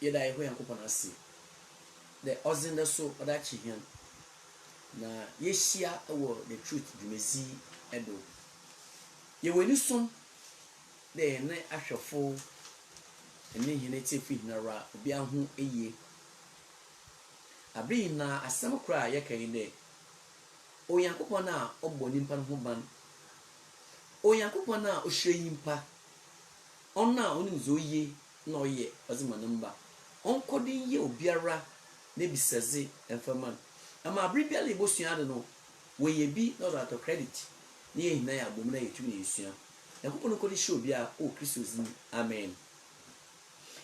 yeda ye ho yankopon ase the ozinde so odachi hian na yeshia ewo the truth dumezi edo ye weni som de ne ahwefo ene hine tefi hinara obi ahu eye abi na asem kra ye kan de oyankopon a obbo nimpa ho ban oyankopon a ohweyimpa onna oni zoye na oye ozimanamba onkodin ye obiara na bisaze enfaman ama abribia le bosua de no we bi na do ato credit na ye hina ya bom na yetumi na yesua yankopon ko de show bia o Kristo zin amen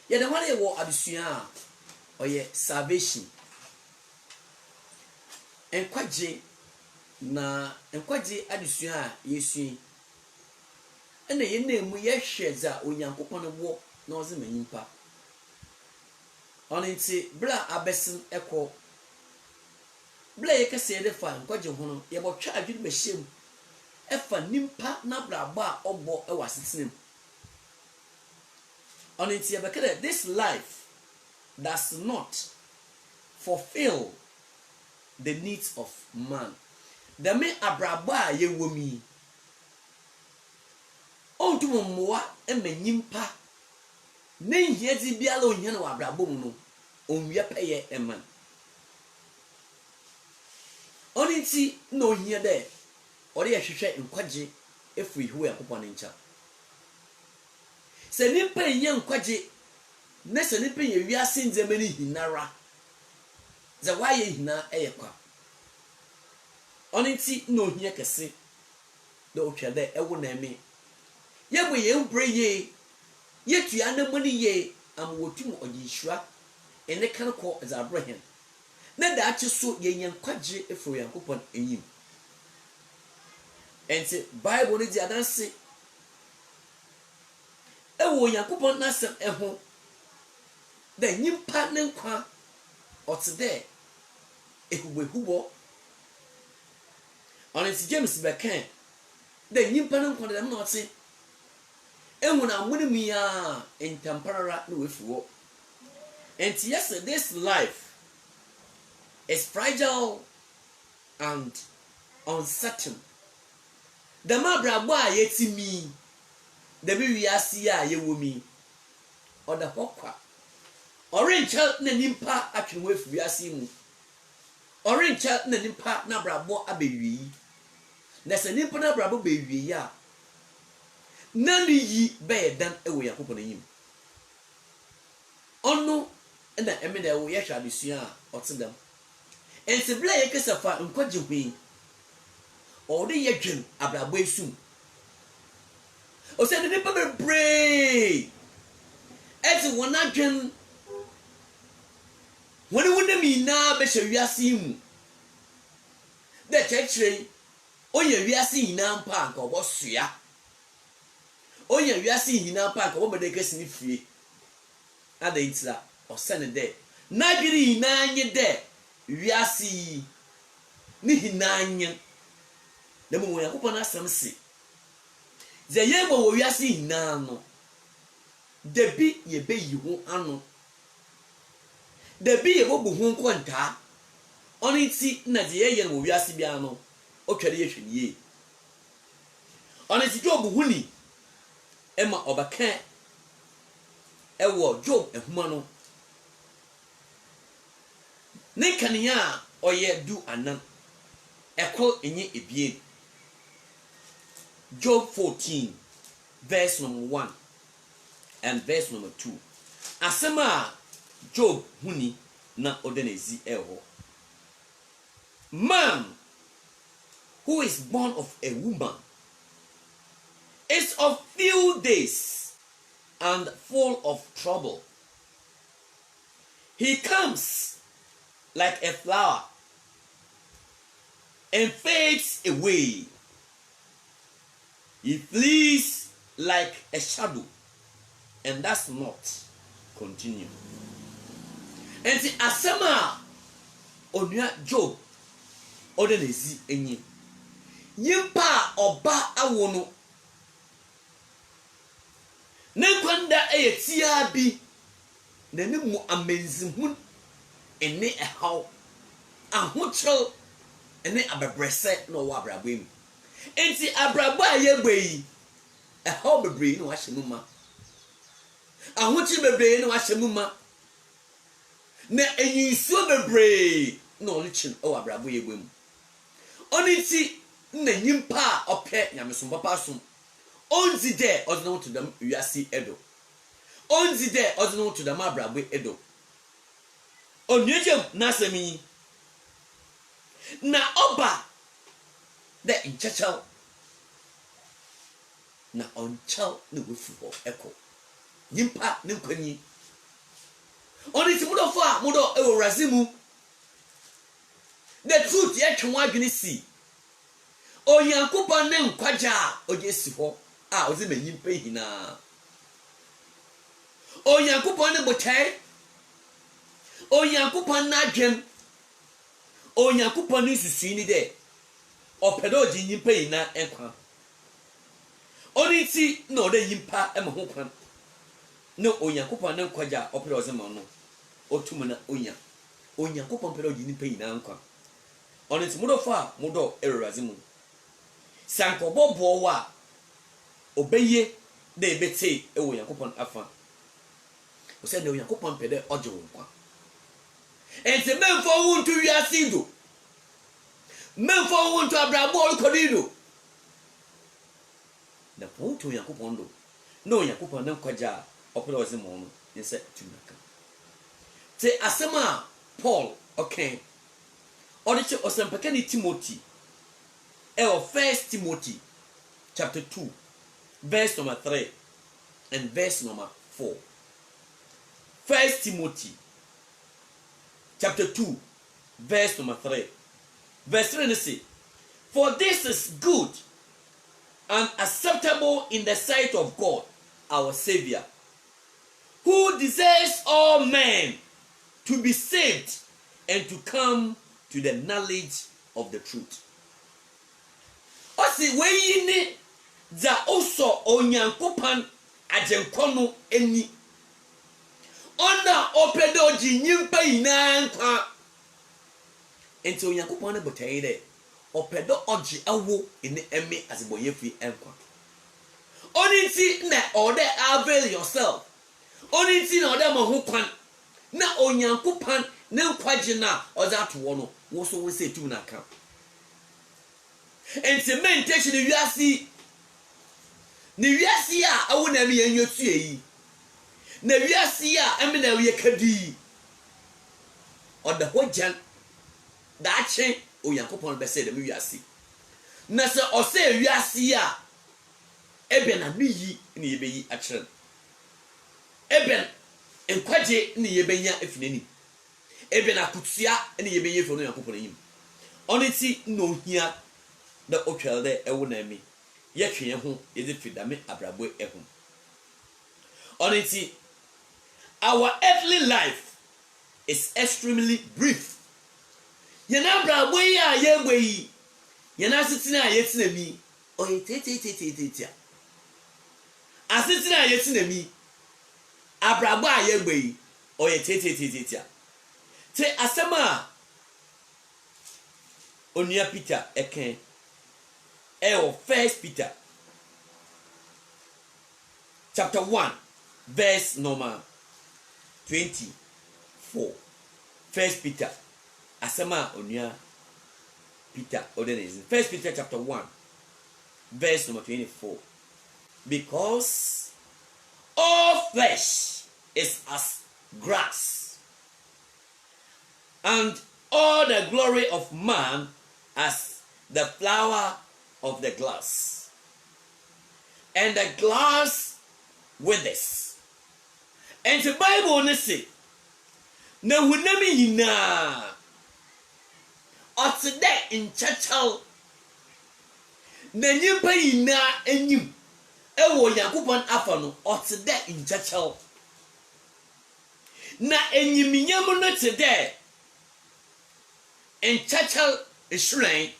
ye de wale wo abisua oye salvation enkwaje adisua yesu ene ye nemu ye hweza onyankopon wo na oze manyimpa onenti bla abesin eko bla ye kase de fa nkwaje ho no ye bo twa adwene behyem efa nimpa na bra ba obo e wasitinem onenti ye bekere this life does not fulfill the needs of man. The me abraba ye womi. On to moa e menyimpa. Ne hiezi biala onye na abrabo mu no. Onwie peye e man. Oniti no hie de. Ore ye hwehwe nkwaje efri hu yakopon ncha. Se nipa yen nkwaje ne se nipa ye wiase nzemani hinara. Za waye hina eyekwa oniti no hie kese do twede ewo na eme ye bo ye mbre ye tua na mani ye am wotum ogishua ene kan ko za abraham na da achi so ye yen kwaje efro yankopon enyim enti bible ni di adanse ewo yankopon na sem eho da nyimpa ne nkwa otide ehubo honest James bekan the nyimpa no nkwa dem na ote enwu na amuni mu ya entamparara na wefuo and yes this life is fragile and uncertain the mabrabo a yetimi the bi wiase a yewomi oda hokwa orange na nimpa atwe wefu wiase mu orange na nimpa na brabo abewi na se nimpa na brabo bewi ya na ni yi be dan ewo yakopon yim onu na emede ewo ye hwa desua otedam ense bla ye kesafa nkwaje hwi o de ye dwen abrabo esum o se de nimpa bebre eti wona dwen woni wonami na be hwe wiase mu de chechre onye wiase hina mpa nka obosua onye wiase hina mpa nka obode kesini fie ada itira osene de na giri hina anye de wiase ni hina anye de mo yakopon asem se ze yebo wo wiase hina no de bi ye be yi ho ano de bi ye bobu hu nkwanta oniti na de ye no wiase bia no otware ye hweniye oniti job huni ema obaka ewo job ehuma no ne kania oye du anan eko enye ebie Job 14 verse number 1 and verse number 2 asema Job huni na odenezi eho man who is born of a woman is of few days and full of trouble. He comes like a flower and fades away. He flees like a shadow and does not continue. And the asema onua Job odenezi enyi yimpa oba awono ne kwanda eyetia bi na ne mu amazing ene ehaw ahokyerɛw ene abebrɛsɛ na ɔwɔ abrabɔ mu enti abrabɔ a yɛbɔ yi ehaw bebree na wahyɛ mu ma ahokyerɛ bebree na wahyɛ mu ma na enyinsuo bebree na ɔno kyin ɛwɔ abrabɔ yɛbɔ mu ɔno ti na nyimpa a ɔpɛ nyamesom papa som onzi dɛ ɔde no to dam wiase edo onzi dɛ ɔde no to dam abrabɔ edo onyegye na asɛm na ɔba dɛ nkyɛkyɛw na ɔnkyɛw na wefu hɔ ɛkɔ nyimpa ne nkwani ɔno ti mudɔfo a mudɔ ɛwɔ wurase mu the truth yɛtwe ho adwene si onyankopɔn ne nkwagya a ɔgye si hɔ a ɔdze ma nyimpa hinaa onyankopɔn ne botae onyankopɔn na adwem onyankopɔn ne susui ni dɛ ɔpɛ dɛ ɔgye nyimpa hinaa nkwa ɔno ti na ɔdɛ nyimpa ɛma ho kwan na onyankopɔn ne nkwagya ɔpɛ dɛ ɔdze ma no ɔtum na onya onyankopɔn pɛ dɛ ɔgye nyimpa hinaa nkwa ɔno ti mudɔfo a mudɔ ɛwuraze mu sankɔbɔ boɔ wa obeye de ebete ewo yakopon afa o se ne yakopon pede oje wo kwa ente memfo wuntu wiase do memfo wuntu abrabo olkodido na ponto yakopon do no yakopon na kwaja opere oze mo no nse tunaka te asema Paul okay odiche osempeke ni Timothy First Timothy chapter 2 verse number 3 and verse number 4. First Timothy chapter 2 verse number 3. Verse 3 says, for this is good and acceptable in the sight of God our Savior, who desires all men to be saved and to come to the knowledge of the truth. Osi weyi ni za oso onyankopan ajenkono eni ona opedo ji nyimpa ina nkwa enti onyankopan ne botayi de opedo oji awo ene eme azeboyefi nkwa oni ti na ode avail yourself oni ti na ode mahu kwan na onyankopan ne nkwaje na oza to no wo so wo se tu na ka enti mentation wiasi a awo na me yanyotu yi na wiasi a eme na we kadi oda hojan da che oyankopon be say de me wiasi na se o say wiasi a ebe na meyi na yebeyi a kire ebe enkwaje na yebenya afinani ebe na kutua na yebenye fo no yankopon yim oniti no hia the okwel de ewo na mi ye twe ho ye de fidame abrabo eho oniti our earthly life is extremely brief yana abrabo ya ye gbeyi yana sitina ye tinami o ye tete asitina ye tinami abrabo a ye gbeyi o ye tete te asema onua Peter eken First Peter chapter 1 verse number 24. First Peter asema onua Peter odenezi. First Peter chapter 1 verse number 24. Because all flesh is as grass, and all the glory of man as the flower of the glass, and the glass withers. And the Bible say, na hunami hina otde in chachal na nyimpa hina enyim ewo yakopon afa no otde in chachal na enyiminyam no tde in chachal eshren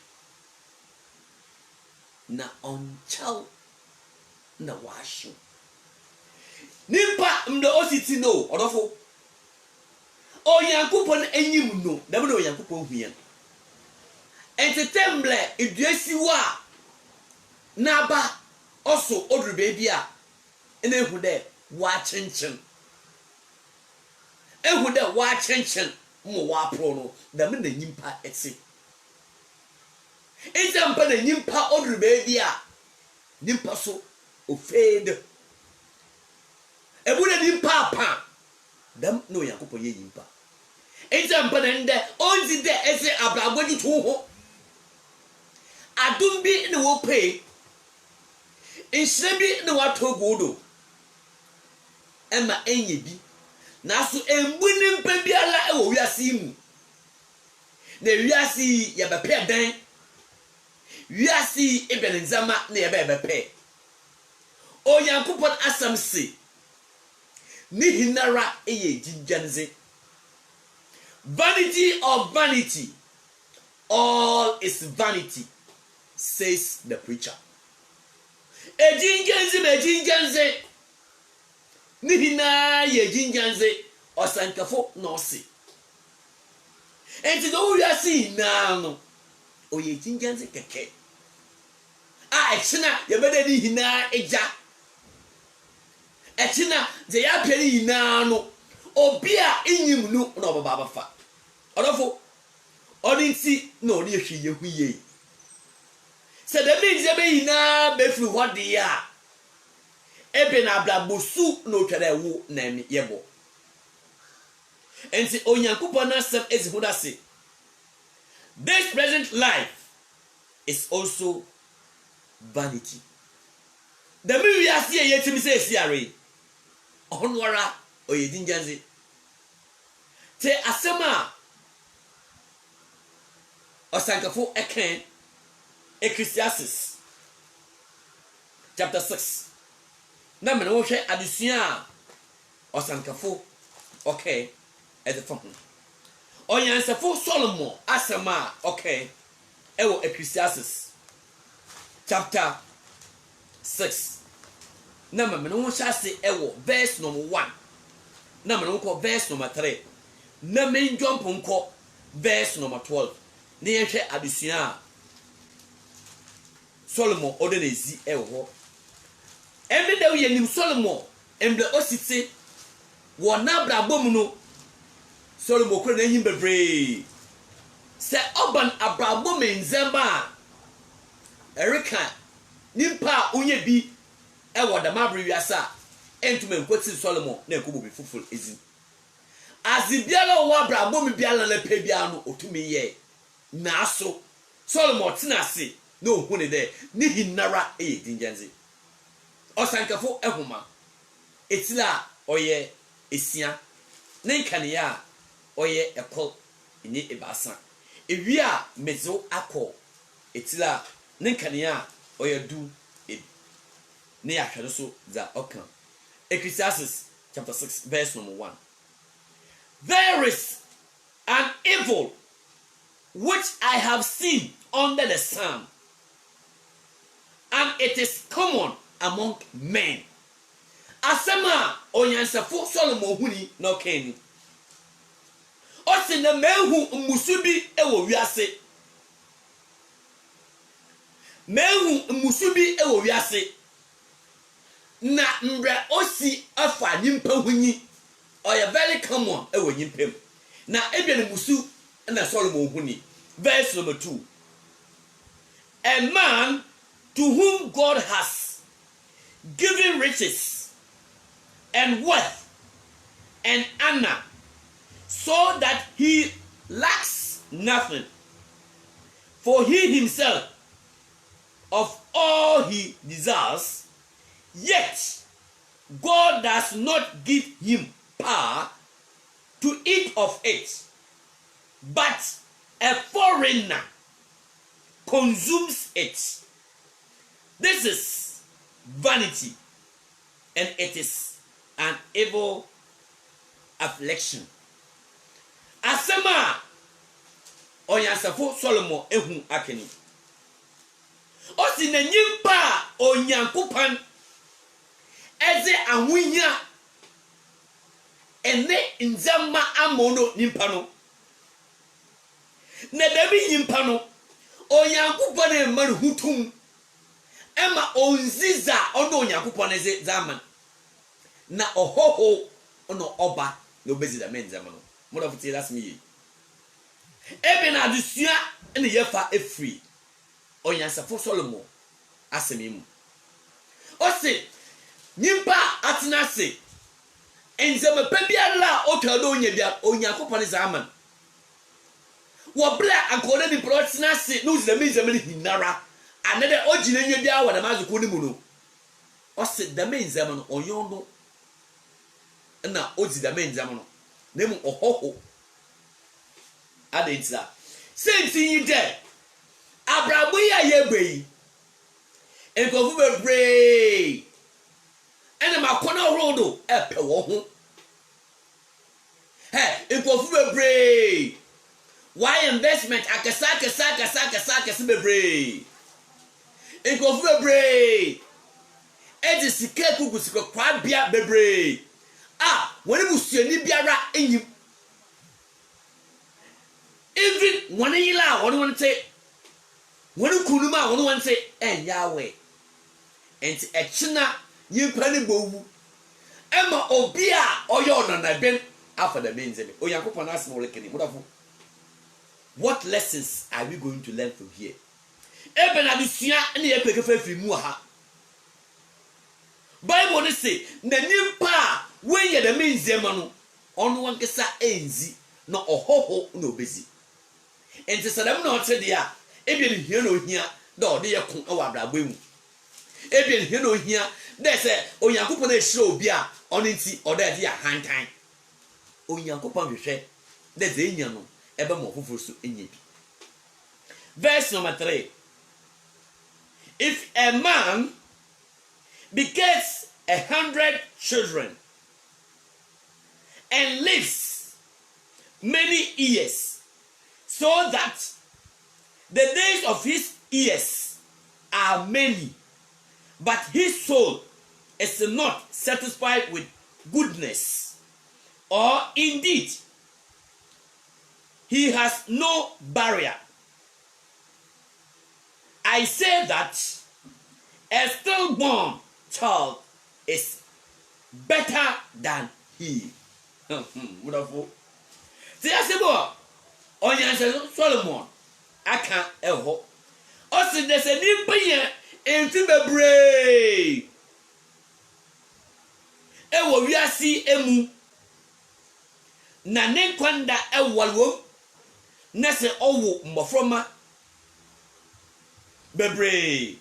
na onchal na washu nimpa mdo ositi no odofo Oyankopon enyim no da me Oyankopon hu yen entetemble eduasi wa na ba oso odru baby a ene hu de wa chenchen ehu de wa chenchen mo wa pro no da me na nyimpa etse enzampa na nyimpa odru baby a nyimpa so ofede ebu de nyimpa apa dam no Oyankopon ye nyimpa enzampa na nde onzi de ese abragodi to ho adum bi ne wo pay inshire bi ne wa to godo ema enye bi na so embu ni mpa biala e wo wiase mu na wiase ya bepe dan wiase ebe nzama na ya bepe Oyankopon asam se ni hinara eye jinjanze vanity of vanity all is vanity says the preacher ejinjanze ni hina ye jinjanze osankafo no se enti do wiase na no oye jinjanze keke a echina ye bede ni hina eja echina ze ya pere hina no obi a enyim no na obaba bafa odofo odinti na ori ehwe yehu ye se de bi ze be hina be firi hode a ebe na ablabosu na otware wo na mi yebo enti Onyankopon na sem ezihu da se this present life is also vanity the me we are see yetimi se esiare onwara oyedinjanze te asema osankafo eken Ecclesiastes chapter 6 na me no hwe adesua osankafo okay at the phone onyansafo Solomon asema okay ewo Ecclesiastes chapter 6 na me no hwe ase ewo verse number 1 na me no ko verse number 3 na me jump nko verse number 12 na ye hwe adesua Solomon odenezi ewo every day we nim Solomon emble osite wona brabom no Solomon kro na him bebre se oban abrabom nzema Erika nimpa onye bi ewo da mabre wiasa entuma nkoti Solomon na ekobo bi fuful ezi azibiala wo abrabom biala na pe bia no otumi ye na so Solomon tinase no hune de ni hinara dinjanze osankafo ehuma etila oye esia nenkane ya oye ekol ni ebasa ewia mezo akọ etila nenkane ya oye du ne ahwere so za okan Ecclesiastes chapter 6 verse number 1 there is an evil which I have seen under the sun, and it is common among men. Asema onyansafo Solomon huni no keni. Osi na mehu musubi ewo wiase. Mehu musubi ewo wiase. Na mbre osi afa nyimpa hunyi. Oya very common ewo nyimpem. Na ebia musu na Solomon huni. Verse number 2. A man to whom God has given riches and wealth and honor, so that he lacks nothing, for he himself of all he desires, yet God does not give him power to eat of it, but a foreigner consumes it. This is vanity, and it is an evil affliction. Asema onyansafo Solomon ehu akeni. Osi na nyimpa onyankopan eze ahunya ene nzema amono nimpa no na dabi nimpa no onyankopon na mman hutum ema onziza ono onyankopon ne zaman na ohoho ono oba no bezida menzema no mo of that's me ebe na adusua ene yefa efree onyansafo Solomon asemimu ose nimpa atenase enzema pebiara otwado onya bia onyankopon zaman wo bla akoda ni protenase no zida menzema ni hinara anede ogina nya bia wa na mazuko ni mu no ose da menzema no onyono na ozida menzema no nemu ohoho adetsa senti yi de abrabo ya yegbe enkofu bebre ene makona rodo epe wo ho enkofu bebre why investment akasa bebre enkofu bebre edi sika kugu sika kwa bia bebre woni busuani biara enyim even woni yila woni wonte woni kunuma woni wonte enyawe enti echina yimpa ne bowu ema obi a oyo no na ben after the menzeme oyankopon asmo lekeni mudafo. What lessons are we going to learn from here? Even adusua na ye pekefa firi mu ha Bible ne say na nimpa when ye the menzema no ono wankesa enzi na ohoho na obezi enti sadam na ote dia ebie ne hia na ohia da ode ye ko e wa abrabo mu ebie ne hia na ohia da se onyankopon na ehire obi a ono nti ode ade ya hantan onyankopon hwehwe da ze enya no ebe mo foforo so enya bi. Verse number 3. If a man begets 100 children and lives many years, so that the days of his years are many, but his soul is not satisfied with goodness, or indeed he has no barrier, I say that a stillborn child is better than he. Wonderful. See, I say, boy, on Solomon, I can't ever. Also, there's a new being into the brain. Ewo wiasi emu na nenkwanda ewalwo na se owo mbofroma bebre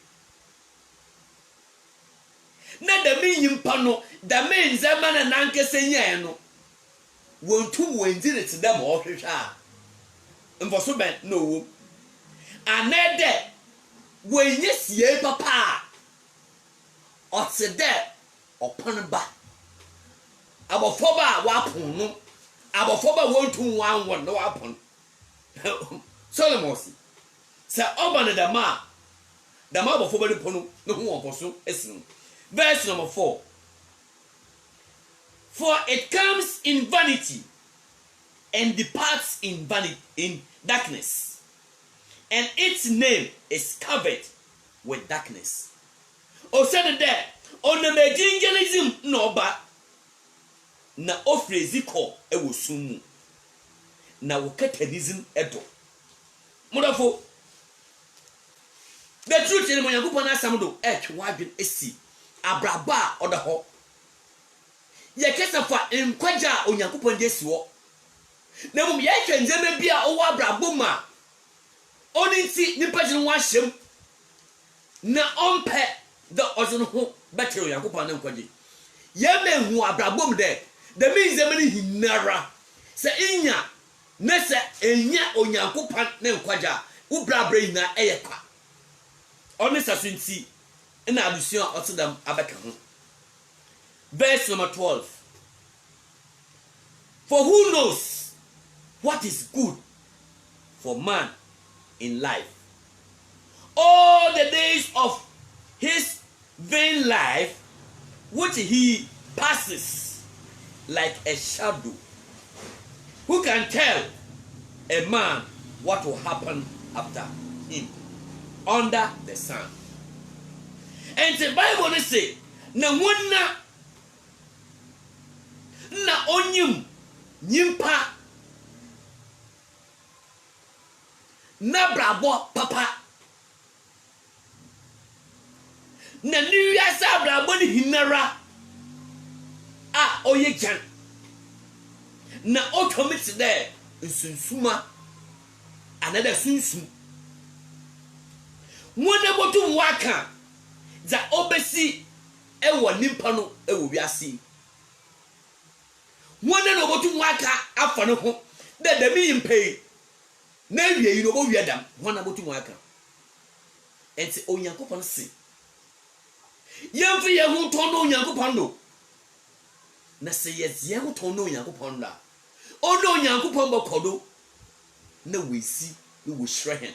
na da menyimpa no da menzema na nankese nyen no wontu wonzire te da ma ohwehwe a mfoso ben no wo anede wonye sie papa otsede opon ba abofoba wapon no abofoba wontu wanwon no wapon Solomon say oban da ma abofoba de pono no ho oposo esin. Verse number 4. For it comes in vanity and departs in vanity, in darkness, and its name is covered with darkness. O said that on the evangelism no ba na ofreziko ewosumu na wokatanism edo. Modafo the truth in Moyankopon asam do etwadwen esi abraba odaho ye kesa fa nkwaja Onyankopon de siwo na mum ye twenjeme bia owo abrabo ma oni nti nipa jin wa hyem na ompe the ozun ho betre Onyankopon na nkwaje ye mehu abrabo m de means many hinara se inya na se enya Onyankopon na nkwaja wo brabra ina eyekwa honest asunti na alusion otodam abeka ho. Verse number 12. For who knows what is good for man in life? All the days of his vain life which he passes like a shadow. Who can tell a man what will happen after him under the sun? And the Bible say, na wonna na onyim nyimpa na brabo papa na niwiasa brabo ni hinara a oye jan na otomit there nsunsuma another sunsum wona botum waka za obesi ewo nimpa no ewo wiase wona no botum waka afa no ho da da mi mpei na wie yi no bo wie dam wona botum waka enti onyankopon se yemfi ye hu ton no onyankopon do na se ye hu ton no onyankopon da odo onyankopon bokodo na wesi no wo hrehen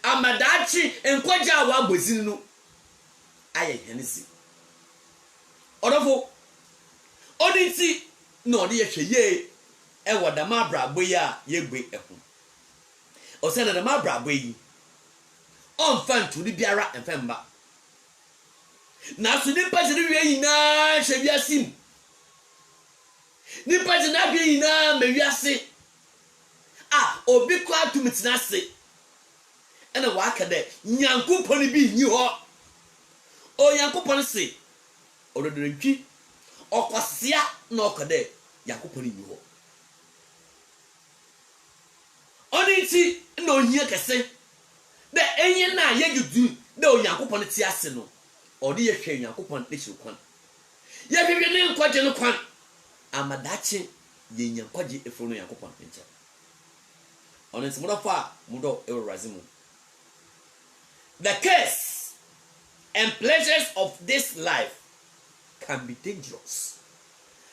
amadachi enkwaja wa gbozin no aye henesi odofo odinti no de yehwe e wodama brabo ya yegbe ehu o se na dama brabo yi on fantu ni biara enfemba na so ni pase ni wie yina hwe wiasim ni pase na wie yina me wiase obi kwa tumitina se ena waka de nyankopon bi nyi ho o nyankopon se ododorantwi okwasea na okode yankopon nyi ho oniti na ohia kese de enye na yegudu de onyankopon ti ase no ode ye hwe nyankopon de chirkwan ye hwehwe ne nkwaje no kwan amadache ye nyankwaje efuru nyankopon nche onenti mudofa mudo ewrazimu. The curse and pleasures of this life can be dangerous.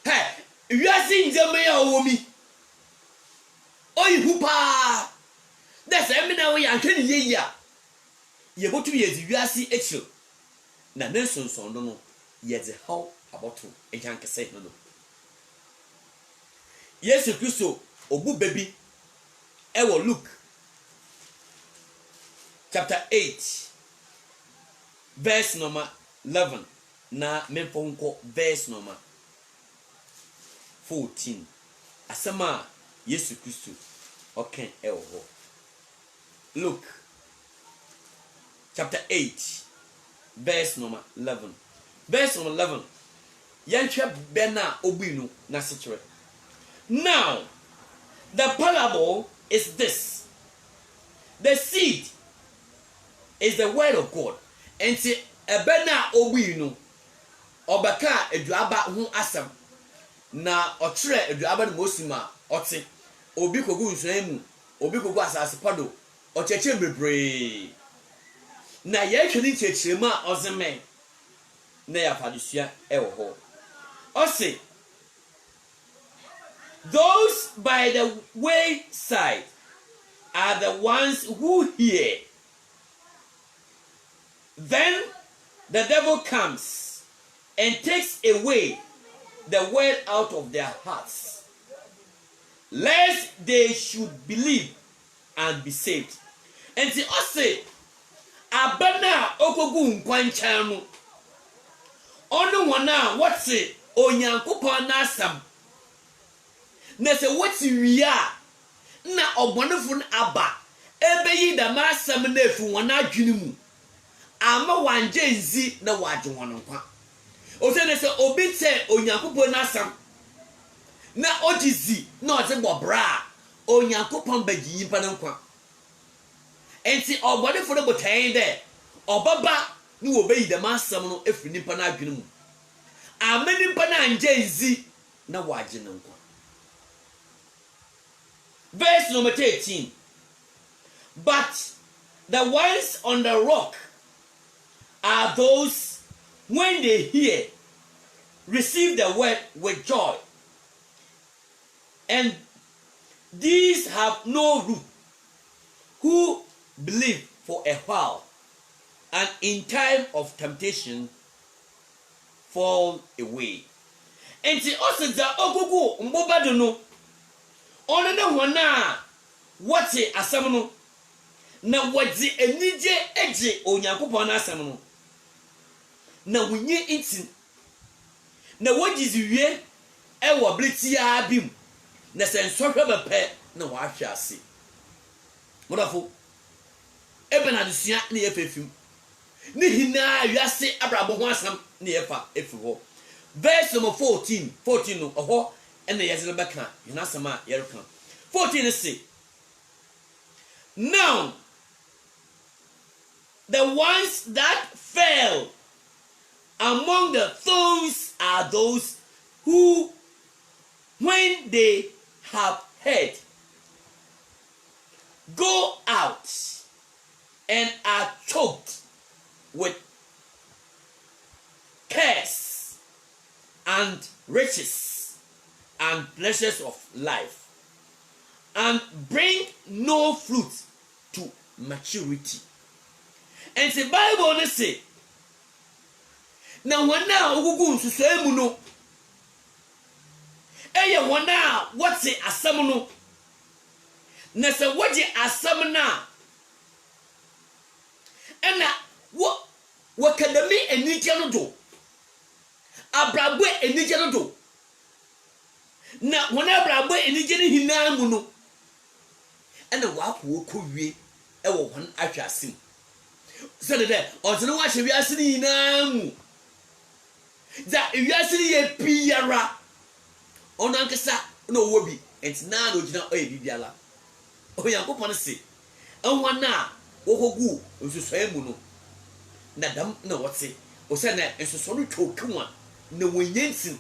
Hey, you are seeing the mayor woman. Oh, you hoopa. That's a minute we are telling ye. Ye go to ye, you are see actual. Na Nelson son no, yet the how about to a jank say no. Yes, you so, obu baby. Ewo Luke chapter 8 verse number 11 na memfonko verse number 14 asema Yesu Kristo okay ewo Luke chapter 8 verse number 11 verse number 11 yanhwe bena obinu na sechere. Now the parable is this: the seed is the word of God. And see ebena obi no obaka eduaba ho asam na okyere eduaba no mosima ote obi kogu nsuan mu obi kogu asase pado ocheche bebre na ye twini chechire ma ozeme na ya padusua ewo ho ose those by the wayside are the ones who hear. Then the devil comes and takes away the word out of their hearts, lest they should believe and be saved. And see us say, Abana okogu nkwanchan no. Ono wana what say onyankopon na asam. Na se wati wiya na obonefo aba ebeyi da masam na efu wona adwene mu ama wanje nzi na waje wono kwa o se ne se obi te onyankopon na asam na ojizi na oje bobra onyankopon bagi yimpa na kwa enti obonefo no botan de obaba ni wo beyi da masam no efu nimpa na adwene mu ama nimpa na anje nzi na waje no kwa. Verse number 13. But the ones on the rock are those when they hear, receive the word with joy. And these have no root, who believe for a while, and in time of temptation fall away. enti osenza ogugu mboba do no ono ne hona wote asem no na wodi enije eje onyankopon na asem no na wunye inti na wodi ziwie ewo bletia bim na sensohwe bepe na wahwe ase modafo ebena dusua na yefefim ni hina wiase abrabo ho asam na yefa efi ho verse number 14 no oho ena yezele beka hina sama yereka 14 say now the ones that fell among the thorns are those who, when they have heard, go out and are choked with cares and riches and pleasures of life, and bring no fruit to maturity. And the Bible say, now when now ogugu nsusu emu no, eye wona wote asam no, na se woje asam na, ena wo kadami enije no do, abrabo enije no do, na wona abrabo enije ni hina mu no, ena wapo okowie ewo hon ahwasim. So that ontene wa hwe wiase ni hina mu. Da wiase ni ye piara. Ono ankasa na owo bi, enti na na ogina oye bibiala. Oyankopon se, enwana wokogu nsusoe mu no. Na dam na wote. O se na nsuso no twokuwa na wonyentin.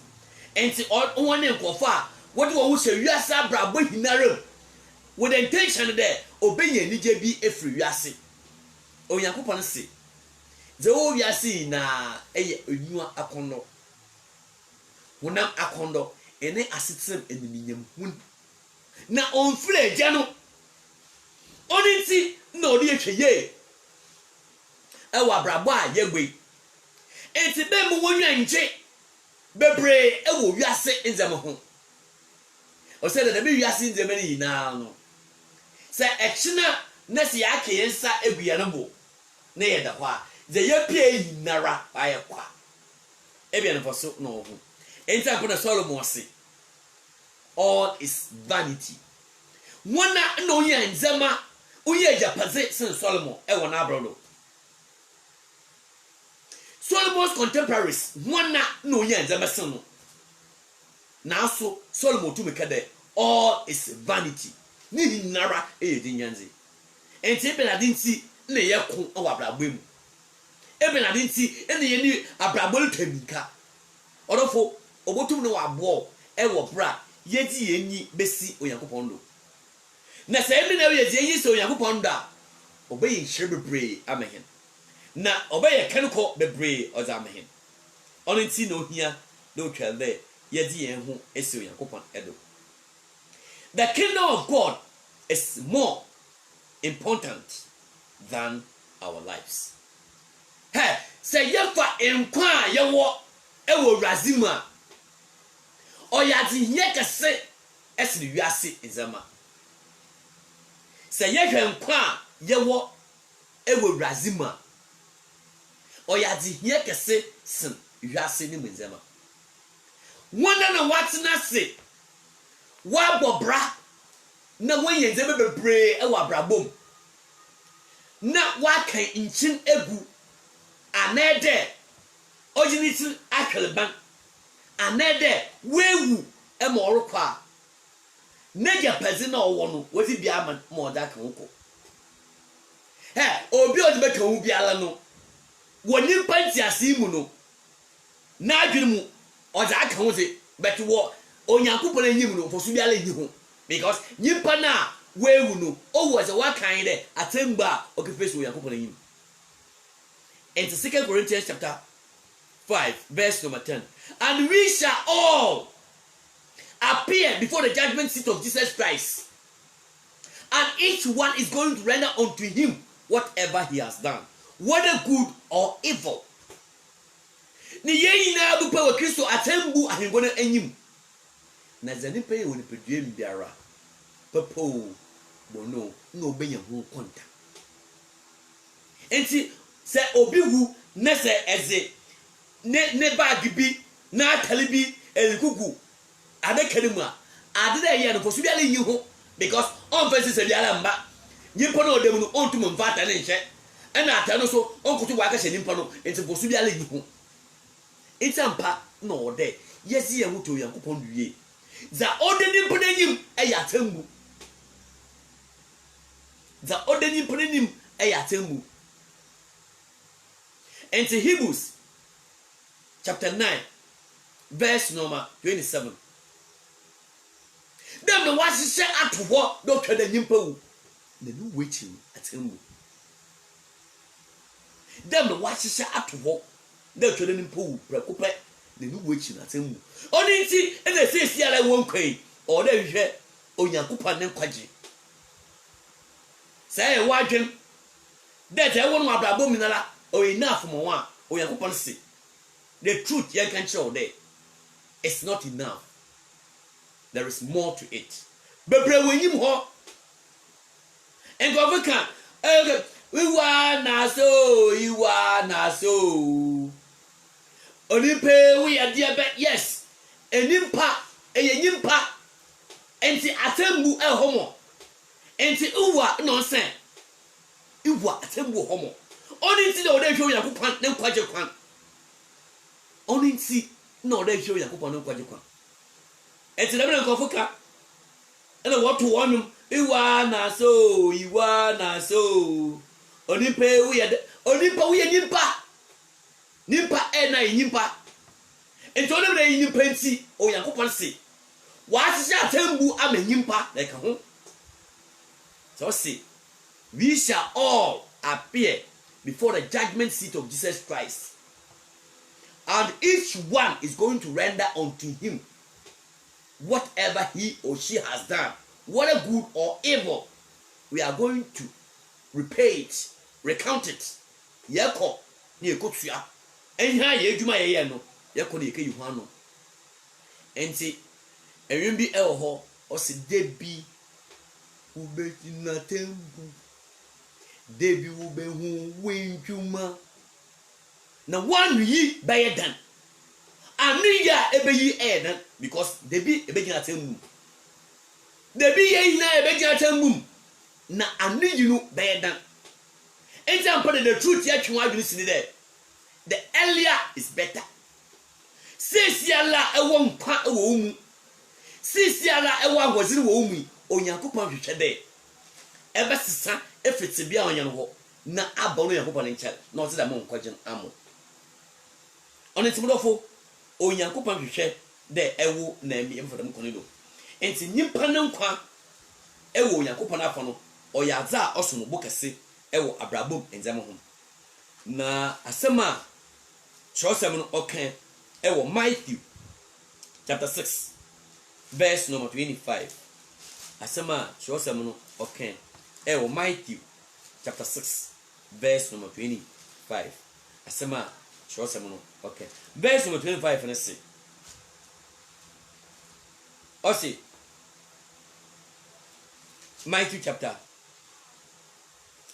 Enti onwane nkofo a wode wo ho hwe wiase abrabo hinarem. With the intention there, obey nije bi efri wiase. Oyankopon se, ze o wiase na eye enua akondo. Honam akondo ene asetem eniminyam hun. Na onfre agya no. Oniti na odi ehweye. Ewa brabo a yegbe. Enti be mu wonwa nje. Bebre ewo wiase nzem ho. O se da be wiase nzem ni na no. Se ekina na se yake yensa egua no bo. Na ye da ho a. Ze ye pie yinara aye kwa. Ebia no foso no ho. Enti akona Solomon se all is vanity. Wana no ye nzema uye japaze sen Solomon e wona abrodo. Solomon's contemporaries wana no ye nzema sen no. Na so Solomon to make there all is vanity. Ni nara e di nyanze. Enti ebelade nti na ye ko o abrabo mu. Ebelade nti ene ye ni abrabo ltamika. Odofo obotum no wabo e wo bra yedi yenyi besi Onyankopon do. Na se emi na yedi yenyi se Onyankopon do a obeyi nhire bebre amehen. Na obeye kenko bebre ozamehen. Ono nti no hia no twelde yedi yen ho esi Onyankopon edo. The kingdom of God is more important than our lives. Hey, say yefa enkwa yewo ewo razima oyadi yekese esini wiase ezama. Say yehwe enkwa yewo ewo razima oyadi yekese sin wiase ni menzema. Wona na watna se wa bobra na wenye nzeme bebre ewo abrabom na wakan inchin egu anede ojiniti akelban anede wewu emorokwa neja pezi na owo no woti bia ma oda kan ko obi odibe kan hu bia la no woni panti asimu no na adwene mu oda kan ho se bet wo Onyankopon anyim no fosu bia la nyi ho because nyimpa na wewu no owo ze wakan de atemba okefeso Onyankopon anyim. In 2 Corinthians chapter 5 verse number 10, and we shall all appear before the judgment seat of Jesus Christ, and each one is going to render unto him whatever he has done, whether good or evil. ni ye nyina bu pa wa Kristo atambu ahengo no anyim na zanipa ye woni pedue mbiara papo bono na obenya ho konta enti se obi hu na se eze ne bag bi na atale bi elikuku ade kanimu a ade da ye no fosu bi ale yi ho because on face se bi ala mba nyimpa no odem no ontum mfata ne nhye ena ata no so onkutu wa ka hye nyimpa no enti fosu bi ale yi ho enti ampa no ode yesi ye huto Yankopon duye za ode nyimpa n'enyim eya atambu za ode nyimpa n'enyim eya atambu enti Hebrews chapter 9 verse number 27 dem no wasise atoho do twada nyimpa wu na no wechi atambu dem no wasise atoho do twada nyimpa wu prakope na no wechi atambu oni nti ena sesi ala won kwai o da hwehwe Onyankopon ne kwaje say wadwen that e won abrabo minala o enough mo wa Onyankopon say the truth you can show there it's not enough. There is more to it. Bebre wenyim ho engoveka we wa na so you wa na so Olipe we are bet yes enimpa eyenyimpa enti atembu homo enti uwa nonsense uwa atembu homo oni nti o dey show Yakopon ne kwaje kwan oni nti na o dey show Yakopon ne kwaje kwan enti na bere nkofuka ena woto wonum iwa na so onipe we are nimpa na nyimpa enti o dey nyimpa nti o Yakopon se wa sisi atembu amanyimpa like ho so say we shall all appear before the judgment seat of Jesus Christ, and each one is going to render unto him whatever he or she has done, whether good or evil. We are going to repay it, recount it. Yeko ni ekotua enha ye adwuma ye no yeko ni eke yuha no enti enwem bi ho o se debi ubeti na tembu debi ubehu wentwuma na one yi baye dan aniya ebeyi edan because debi ebeji na tembu debi ye na ebeji na tembu na aniyi no baye dan enti am put the truth ya twa adwini sini there the earlier is better sesiala ewo nkwa ewo mu sesiala ewo agwaziri wo mu Onyankopon hwehwe de ebe sesa efiti bia onye no ho na aba no Yakopon nche na o te da mo nkwaje amo oni timodofo Onyankopon hwehwe de ewo na mi emfadam kono enti nyimpa ne nkwa ewo Onyankopon afo no oyaza osono bokase ewo abrabom enzem ho na asema chosem no okan ewo Matthew chapter 6 verse number 25 asema chosem no okan ewo Matthew chapter 6 verse number 25 asema chosem no okan verse number 25 and say osi Matthew chapter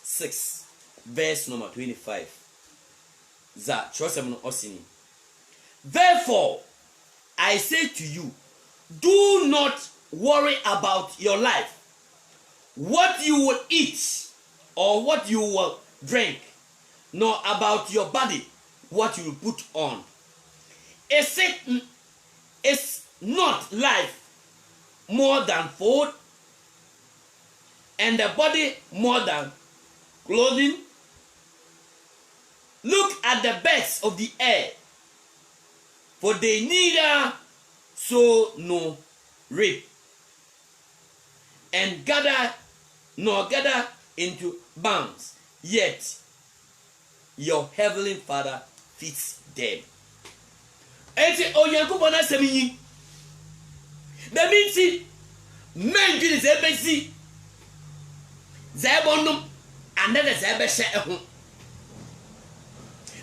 6 verse number 25 za chosem no osini therefore I say to you, do not worry about your life, what you will eat or what you will drink, nor about your body, what you will put on. Is not life more than food, and the body more than clothing? Look at the birds of the air, for they neither sow nor reap, and gather into barns, yet your heavenly Father feeds them. Eti Onyankopon asem yi na minti men dwene ze besi ze bonum ande de ze be hye eho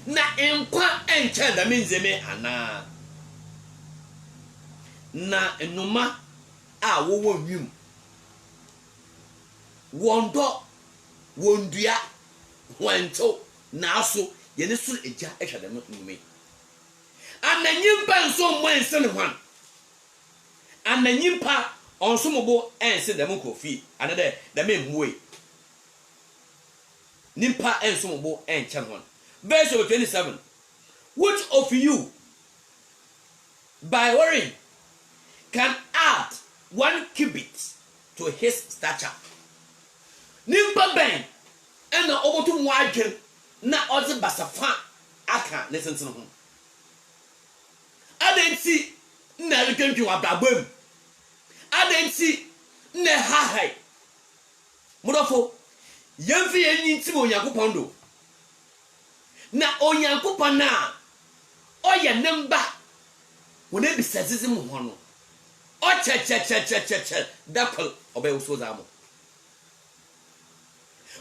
na enkwa enche da menzeme ana na enuma a wowo nwum wondo wondua wanto na aso ye ne so eja ehwa da nume ananyimpa nso mo ense ne hwan ananyimpa onso mobo ense da mo kofi anade da memwe nimpa enso mobo enche hwan. Verse 27. Which of you by worrying can add 1 cubit to his stature? Nimpa ben ena obotu mu adwen na oze basafa aka ne sentene ho. Adenti na rekentwi wa brabam. Adenti na hahai. Mudofo yemfi yenyi ntimo Yakobon do. Na Onyankopon na oye nemba wona bisazizim ho no o che dapel obey wo so zamo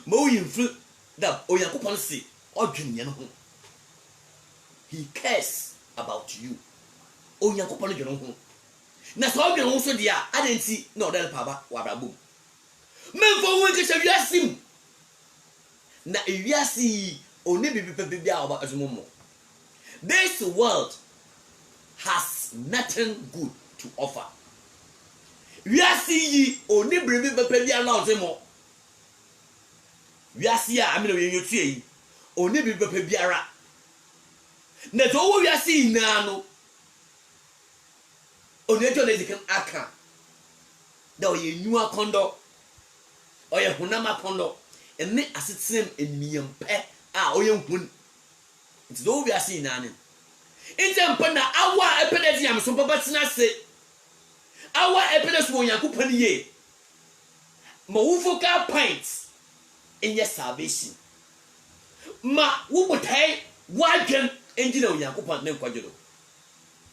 mo yinfru da Onyankopon si odwenne no ho. He cares about you. Onyankopon dwene ho na so odwenne ho so dia adenti na odel paba wa brabom memfo wo nke hwiasim na ewiasi oni bibi a oba azumomo. This world has nothing good to offer. Wiasi yi oni bibi bia na ozemo. Wiasi a amina we yotu yi oni bibi biara. Na to wo wiasi na no oni ejo na zikan aka da oye nwa kondo oye hunama kondo enne asetem eniyam pe a oye hun nti do wi ase inane intempa na awa epedesi am so papa tena se awa epedesi wo Yakobon ye ma wo focal point in your salvation ma wo botai wadwen engina Yakobon na nkwajedo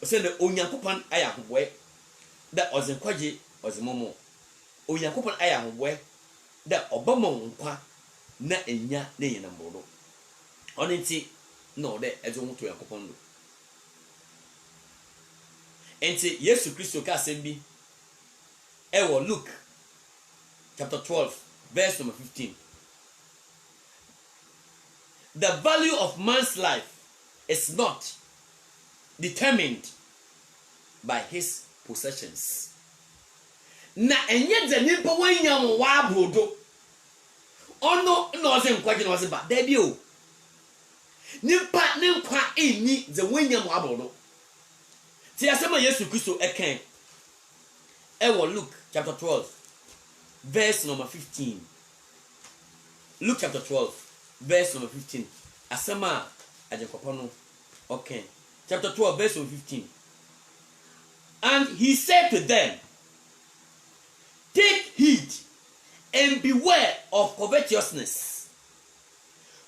o se na Yakobon aya hobwe da ozenkwaje ozemomo Yakobon aya hobwe da obamo nkwa na enya na yenambodo onenti no de ezo muto Yakobon do enti Yesu Kristo ka sembi ewo Luke chapter 12 verse number 15. The value of man's life is not determined by his possessions. Na enye de nipa wanyam wa abodo ono no se nkwaje no se ba da bi o nipa ne nkwa eni ze wanyam wa abodo ti asema Yesu Kristo eken ewo Luke chapter 12 verse number 15. Luke chapter 12 verse number 15 asema ajekopono okay chapter 12 verse number 15. And he said to them, take heed and beware of covetousness,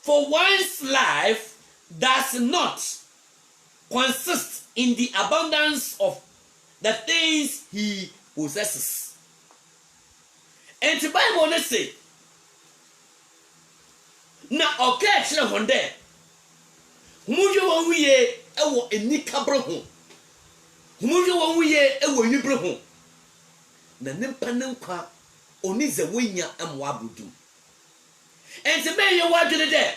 for one's life does not consist in the abundance of the things he possesses. And the Bible say, na okay chile honde, humujo wa wiye ewo enikabro ho, humujo wa wiye ewo nibro ho. Na nimpa nkwa oni ze wenya amwa abudu enti be ye wadwene de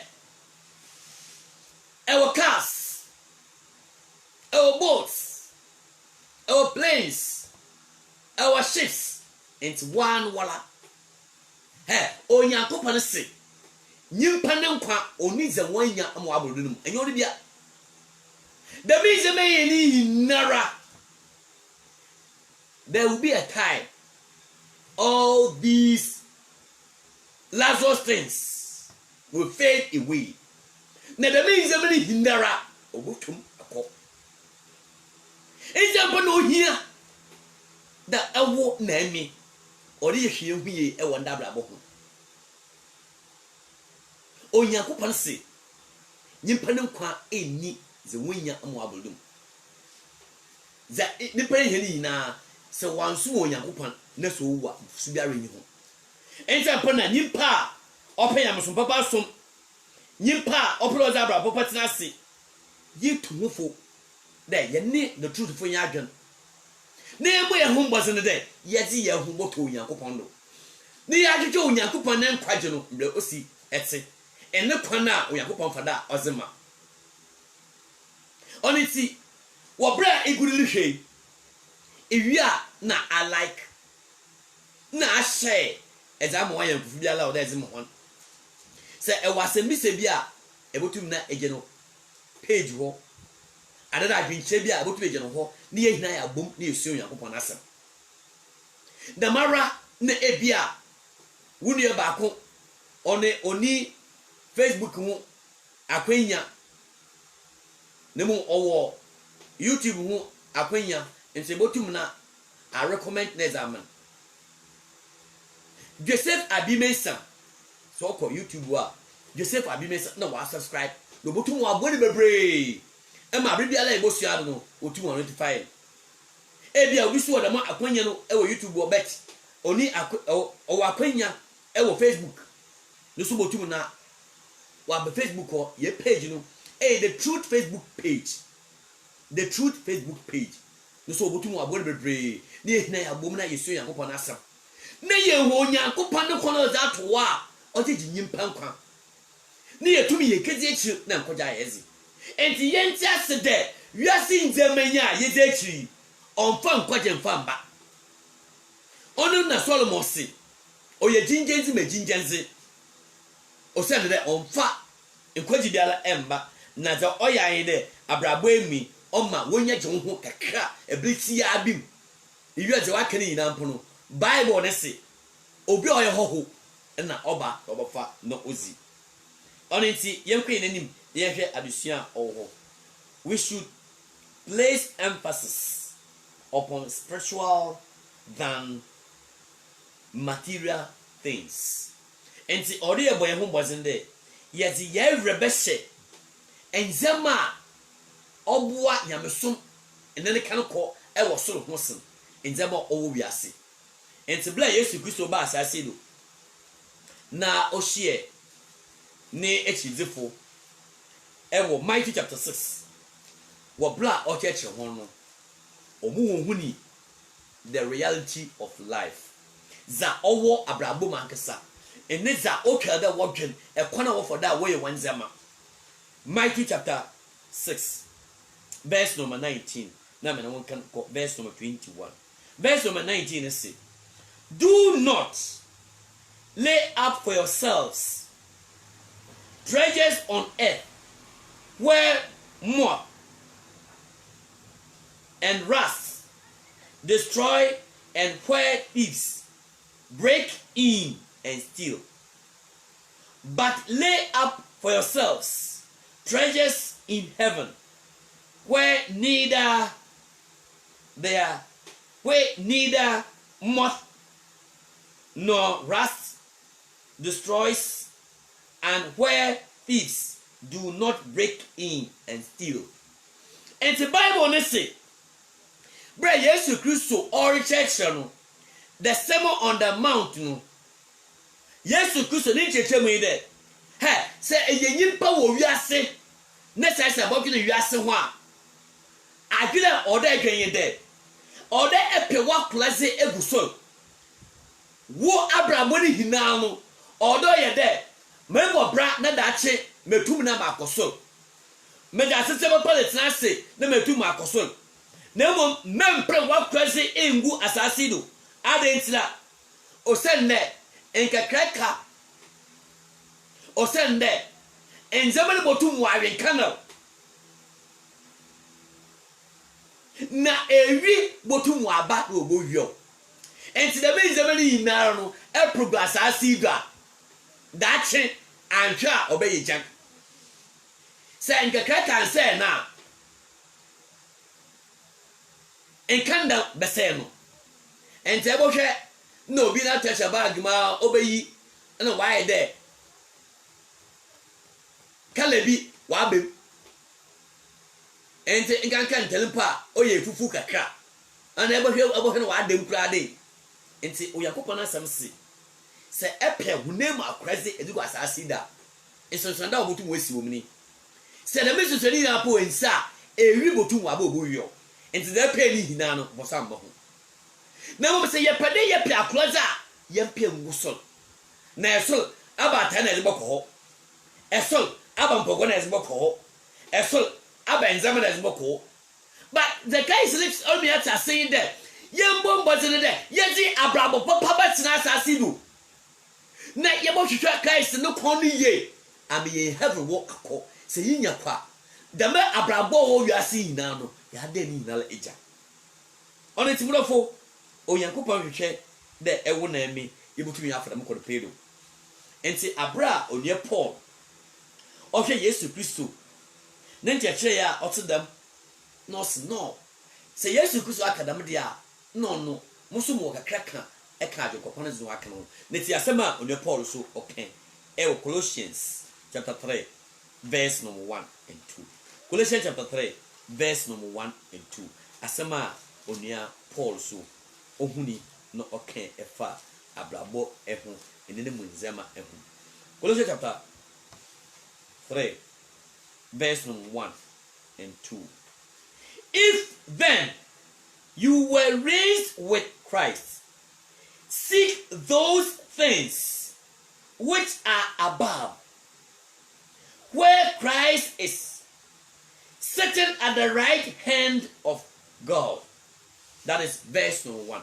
ewo cars ewo boats ewo planes ewo ships enti one wala Onyankopon se nimpa nkwa oni ze wenya amwa abudu num enyo de bia da bi ze me ye ni hinara. There will be a time all these Lazarus things will fade away. Now the means of many hindera obutum akọ. Example no here that ewo na emi or ye hwie hwie ewo ndabra bo ho. Onyankopon se nyimpa ne nkwa eni ze wonya amu abodum. Za ne pere heli na se wansu Onyankopon na so wa su biara nyi ho enta pa na nyimpa open yam so papa som nyimpa opro za bra popatena se ye tumufo da ye ne the truth fo nya adwen na emu ye hu mboze ne de ye di ye hu boto Onyankopɔn do ni ya dwedwe Onyankopɔn na nkwaje no mbre osi ete ene kwana Onyankopɔn fada ozema oniti wo bra igurili hwe ewia na I like na share exam one yan fufu bia la o da ezim hon se e wasemi se bia ebotum na eje no page ho adada adwinche bia ebotum eje no ho na ye hina ya bom na yesu Onyankopɔn asem da mara na ebia wunu ye baako oni Facebook ho akwanya nemu owo YouTube ho akwanya nse ebotum na I recommend na exam Joseph Abimensa so ko YouTube wa Joseph Abimensa na wa subscribe no botum wa boni bebre e ma bibia e bosua no otum wa notify e bia obi so da ma akwanya no e wo YouTube wo bet oni o akwanya e wo Facebook no so botum na wa be Facebook ko ye page no the truth Facebook page no so botum wa boni bebre ni ehina ya bom na yesu Yakobon asem na ye ho Onyankopɔn ne kono za to wa o je nyimpa nkwa ne ye tumi ye kezi echi na nkoja yezi enti ye nti ase de wiase nzemanya ye ze echi onfa nkwaje mfa mba onu na Solomon si o ye jinjenzi me jinjenzi o se de onfa nkwaji biara emba na za oyan de abrabo emi oma wonya je ho kakra ebriti ya abim iwi je wa kene nyina mpono Bible ne se obi oye hoho na oba obafa no ozi onenti yenkwe nanim yehwe adusua oho we should place emphasis upon spiritual than material things enti ori ebo ye ho mbozinde yezi ye rebeshe enzema obua nyamesom enene kanko e wo soro ho sen enzema owo wiase enti bla Yesu Kristo ba asase do na ohie ni echizifo ewo Matthew chapter 6 wo bla o cheche ho no omu huni the reality of life za owo abrabo mankesa ene za otwa da wodwen ekwana wo foda wo ye wanzema Matthew chapter 6 verse number 19 na me na won kan verse number 21 verse number 19 is say do not lay up for yourselves treasures on earth where moth and rust destroy and where thieves break in and steal, but lay up for yourselves treasures in heaven where neither moth nor rust destroys, and where thieves do not break in and steal. And the Bible ne say, "Bre Yesu Kristo ori church no, the Sermon on the Mount no. Yesu Kristo ni church mu ide. He, say enyimpa wo wiase, ne say bodu ne wiase ho a. Adwena oda edwen de. Oda epewa klase eguso. Wo Abraham ni hina no odo ye de mebo bra na dache metum na makoso me da sese bo paletna se na metum akoso na mo mempre wa kwase engu asase do adentira o senne enkakraka o senne enzamani botum wa awenkanal na ewi botum wa ba no obowio enti da be zamani yinara no e progress asidwa dache antwa obeyi jan se nkaka kan se na enkanda bese no enti ebohwe na obi na techa bag ma obeyi na why there kalebi wa bem enti nkanka ntelimpa oye fufu kakra ana ebohwe na wa dem kura de enti Oyakopɔn asɛm se se epe hunem akwase edugo asase da esonsanda obotum wesi womni se na mesosoni na po ensa ewi botum wa bobo yo enti da pe ni hina no bosam ho na mo se ye pede ye pe akloza ye pe ngusol na esol abata na eziboko ho esol abampogo na eziboko ho esol abenzama na eziboko ho. But the guy sleeps on me at saying that Yambom was in there. Yeti Abrabo Papa Batsina Sassidu. Na Yabo Shua Christ no only ye. I may have a walk call. Say in your pa. The man Abrabo you are seeing now. Yaden in Eja. On its beautiful. O Yankupa share that I won't name me. You put me after them called Pedro. And say Abra on your Paul. Okay, yes to Christo. Nantia chair or to them. No, say yes to Christo Academia. No. Musumo kakra e ka jo kopon zo aka no. Neti asema onye Paul so okay. Colossians chapter 3 verse number 1 and 2. Colossians chapter 3 verse number 1 and 2. Asema onye Paul so ohuni no okay efa abrabo ehu enene munzema ehu. Colossians chapter 3 verse number 1 and 2. If then you were raised with Christ, seek those things which are above, where Christ is, sitting at the right hand of God. That is verse number 1.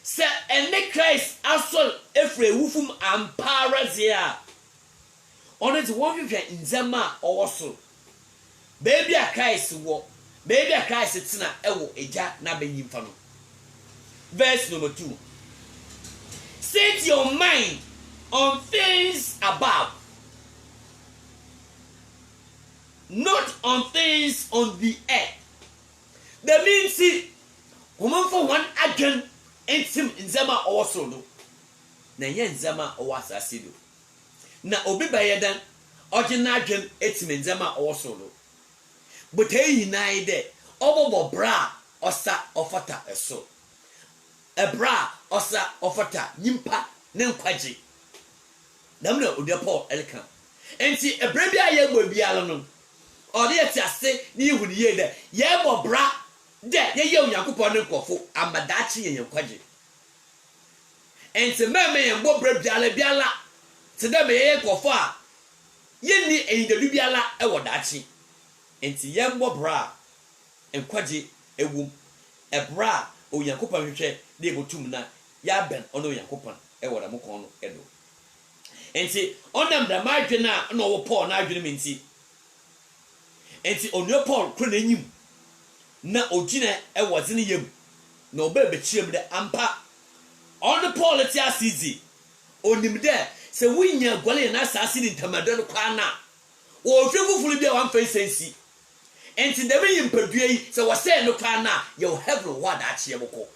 Say, and make Christ also every wufum amparazia. On it, one you can in Zama also. Baby, a Christ walk. Baby a Christ it's na ewo eja na benyim fa no. Verse number 2. Set your mind on things above, not on things on the earth. That means see, woman for one again entim nzama also no. Na ye nzama o asase do. Na obi bayedan ogina adwen etim nzama also no. But hey, nine de obobo bra osa ofata eso. A bra osa ofata nyimpa ne nkwaje. Namna odi Paul elka. Enti ebra bia ye gbo biala no. Odi eti ase ni ihuni ye de. Ye bo bra de ye ye Onyankopon ne nkofo amadachi ye nkwaje. Enti meme ye gbo bra biala te de me ye nkofo a ye ni enyidu biala e wodachi. Enti yembo bra enkwaje ewum ebra Onyankopon hwehwe de botum na ya ben ono Onyankopon e wora mokon no edo. Enti onam da madwe na wo Paul na adwene menti. Enti onyo Paul kro na enyim na ogina e wozene yem na oba bechiam de ampa on Paul ti asizi onim de se winya gwale na asasi ni ntamado no kwa na wo hwe fufulu bia wan fa sensi. Enti da be yimpadua yi se wo say no kwa na ye wo have no word achie boko.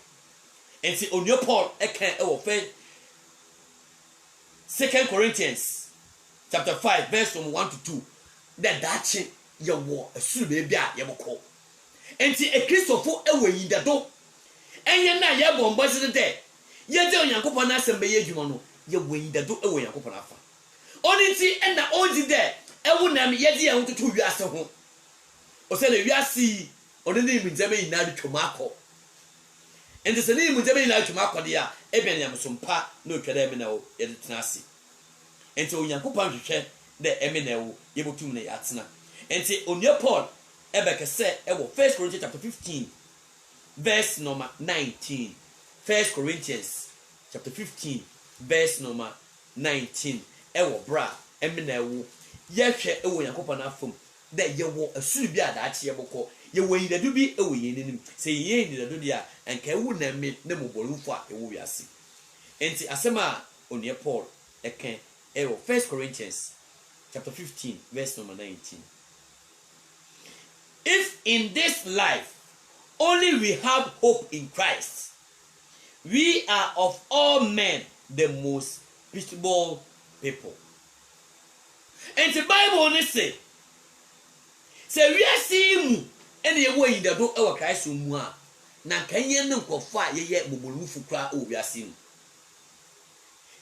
Enti onyo Paul ekan e wo fe 2 Corinthians chapter 5 verse 1 to 2 that dachi ye wo asuru be bia ye boko. Enti e Christopher e wo yi dado enye na ye bombo se de ye de Onyankopon na asem be ye dwuma no ye wo yi dado e wo Onyankopon afa oni ti e na onji de e wo na me ye de ye ho tutu wiase ho o se le wiase oni ni mi nzeme yi na twomako. Enti se ni mi nzeme yi na twomako de a e be na msompa na otwada me na wo ye de tenase. Enti Onyankopon hwehwe de eme na wo ye botum na ya tena. Enti onye Paul ebeke se e wo 1 Corinthians chapter 15 verse number 19. 1 Corinthians chapter 15 verse number 19 e wo bra eme na wo ye hwe e wo Onyankopon afom de ye wo asuru bi adaache ye boko ye wo yidadu bi e wo yenenim se ye yidadu dia enka e wo na me na mobolufo a e wo wiase. Enti asema onye Paul eken e wo 1 Corinthians chapter 15 verse number 19. If in this life only we have hope in Christ, we are of all men the most pitiable people. And the Bible only say we are seeing mu any way that do our Christ mu a na kanye ne nkofo a ye bobolufu kra o we are seeing.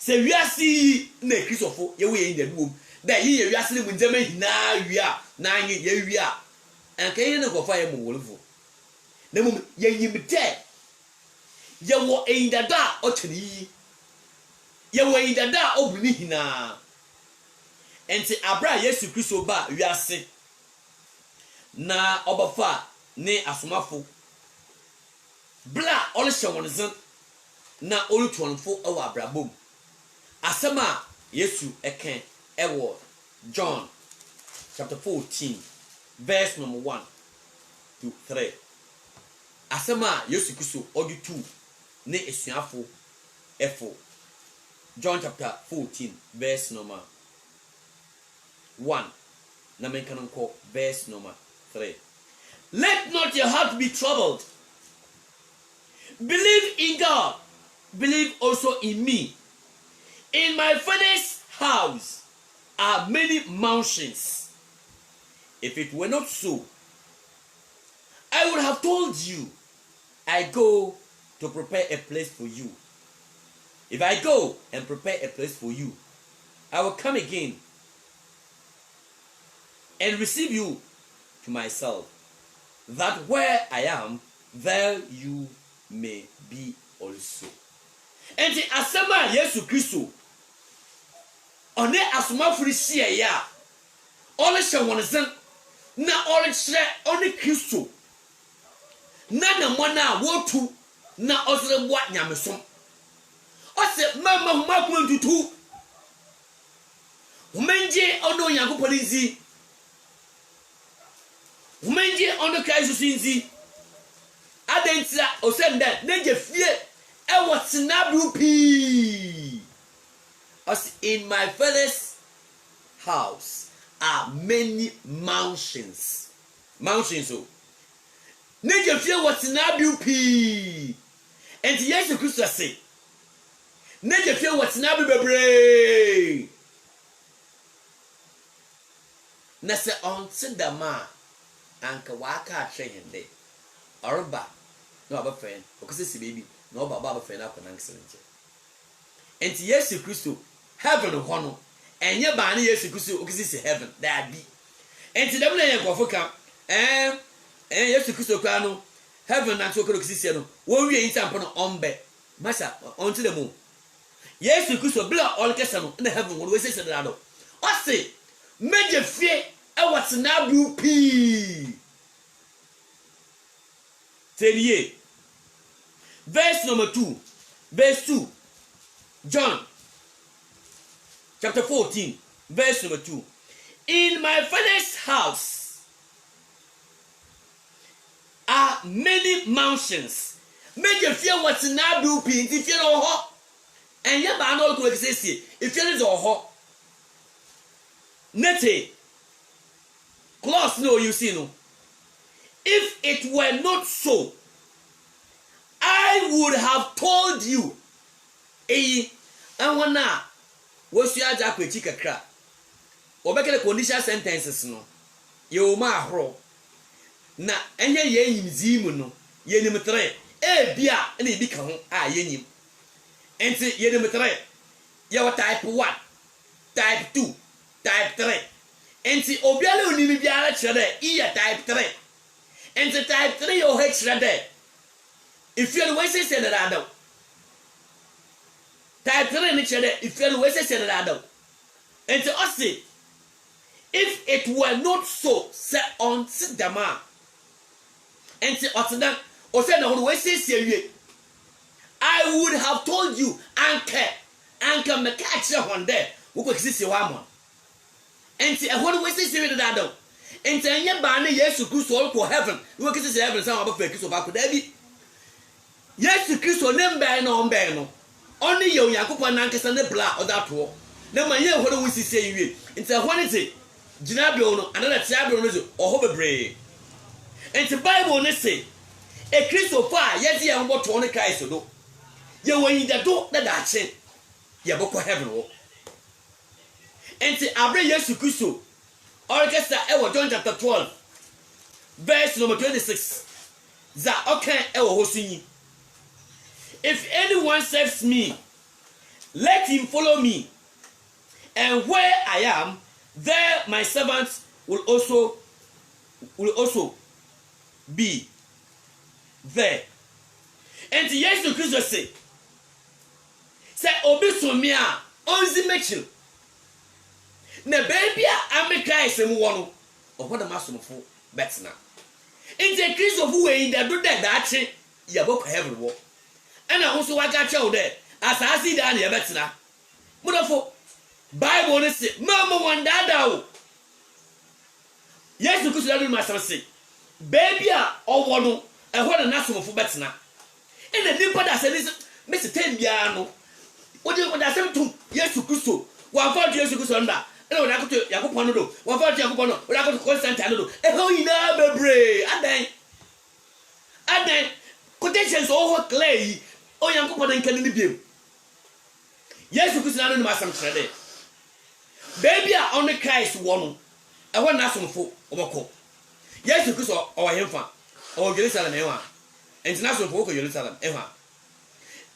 Say we are seeing na Christopher ye we in the room that ye wiase mu nzema hina wia na anye ye wia anka ye ne kofa ye mu wolfo na mu ye yimte ye wo eindada otani ye wo eindada obuni hina enti abra Yesu Kristo ba wiase na obafa ne asomafo bla olhye wonzen na olutonfo ewa abrabom asema Yesu eken ewo John chapter 14 verse number 1 to 3 asema Yesu Kristo odi 2 ne esuafo efo John chapter 14 verse number 1 na menkanko verse number 3 let not your heart be troubled. Believe in God. Believe also in me. In my Father's house are many mansions. If it were not so, I would have told you, I go to prepare a place for you. If I go and prepare a place for you, I will come again and receive you to myself, that where I am, there you may be also. And the asema Yesu Kristo one asomafo hie ya ole hye wonzen na ole kire one Kristo na mona wotu na ozreboa nyamesom ose mama huma ko ntutu umenje ono Yankopɔn nzi umenje ono Christ nzi adentira osenda neje fie e watsina brupi as in my Father's house are many mansions so neje fie watsina brupi and Yesu Kristo say neje fie watsina bebre na se on sidama anka waka hwehende orba no aba friend okese baby no baba friend akona nkisenche enti Yesu Kristo heaven ho no enye ba na Yesu Kristo okese si heaven that be enti dem na yenkofo ka Yesu Kristo kwa no heaven na to okese si no wo wie yin sampo no ombe masa onti dem Yesu Kristo bla olkese no na heaven wo we se se da do o se meje fie e watsena bu pi Telier. Verse number 2. Verse 2. John. Chapter 14. Verse number 2. In my Father's house are many mansions. Make fear what's in our blue pin if you know ho. And yet I know to exist if you know ho. Nete. Close no you see no. If it were not so, I would have told you. And when now, what's your jack with chicken crab? Or back the conditional sentences no. You ma hro. Na enye ye yim zimu no. Ye nim 3. Bia na e bi ka ho a ye nyim. Enti ye nim 3. Ye wa type 1, type 2, type 3. Enti obiale onimi biara kire e type 3. And the type 3 or H there. If you're the way say that type 3 in each other, if you're the way say that and to us say, if it were not so, set on Sidama and to us that or said on the way say, I would have told you, Anchor, me catch one there, who could exist one. And see, I want to say that. And then ye ba na Yesu Kristo ko heaven we kisi heaven say aba fake so ba ko da bi Yesu Kristo ne mbe no mbe no oni ye Yankopɔn na nkesa ne bla odato na ma ye hore wo sisi yiwe nti ho ne te gina bi no anana te abi no zo oho bebre nti Bible ne say e Kristo fa ye di ye mboto ne Christ do ye wani da do na da che ye boko heaven wo nti abre Yesu Kristo Orchestra ewo John chapter 12 verse number 26 za okay ewo hosunyi if anyone serves me let him follow me and where I am there my servants will also be there. And Jesus Christ say obi so me a onzi mechil na baby a ameka esem wo no ohoda masomfo betna nti Christ of we da do da ache ya boko heaven wo ana ho so waga che wo de asasi da na ya betna mudofo Bible ne say mama wanda da wo Jesus Christ da do masase baby a owo no ehoda nasomfo betna ina nipa da say Mr. Tembiano Oje da sem tum Yesu Kristo wa fa Yesu Kristo nda ina wa nakoto Yakobon no do wa fa Yakobon no wa nakoto Constantine no do e ho ina bebre adan quotations o ho clay o Yakobon nkan ni biem Yesu Kristo na no masam trede baby a on Christ wo no e ho na asomfo oboko Yesu Kristo o wa hemfa o Jerusalem e wa international fo ko Jerusalem e wa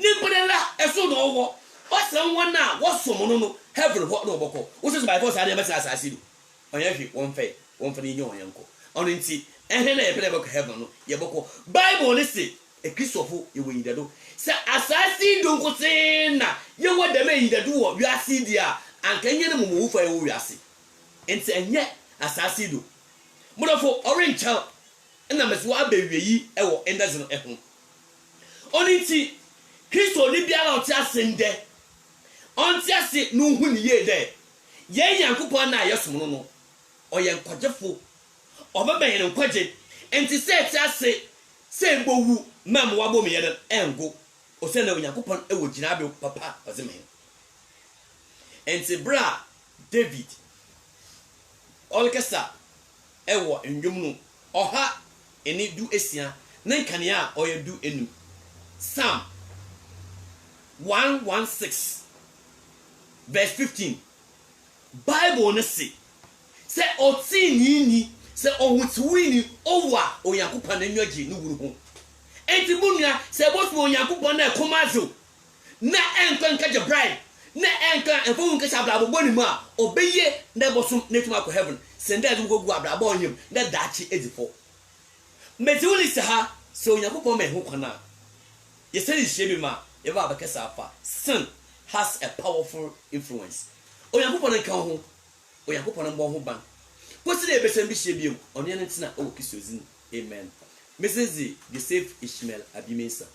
ni podela e so do wo what's the one now? What's some no heaven what no boko? What's by force I never say as I see. On your one faith, one for the young uncle. On in tea, and then I play heaven no ye boko. Bible say a Christopher you win the do. Say as I see don't go say na you what the man the do you are see there and can you move for you are see. And say yet as I see do. Mother for orange child and I must wa baby ye ewo and doesn't ehun. On in tea Christo ni bia out asende onti ase no hu ni ye de ye Yankopon na yesom no no oye nkwagefo obaben ne nkwaje enti se ti ase se gbowu mam wabo me ye de engo o se na Yankopon ewo gina be papa ozeme enti bra David olkesa ewo ndwum no oha eni du esia na nkane a oye du enum Psalm 116 verse 15 Bible ne say otini say ohutwini owa Onyankopon na nwaje no wuru ho enti bunua say bosu Onyankopon na komazo na enkanka je bride na enkan efun ka sabrabo boni mu a obeye na bosu na tuma ko heaven senda adu go gu abrabo onyem na dachi edifo meti woni se ha so Onyankopon me ho kwana yeseli shebi ma eva abakesa afa sin has a powerful influence Onyankopon nka ho Onyankopon mbo ho ban kwesi de besem bi shebi ono ye ntina o kisozin amen Mrs. the safe Ishmael Abimensa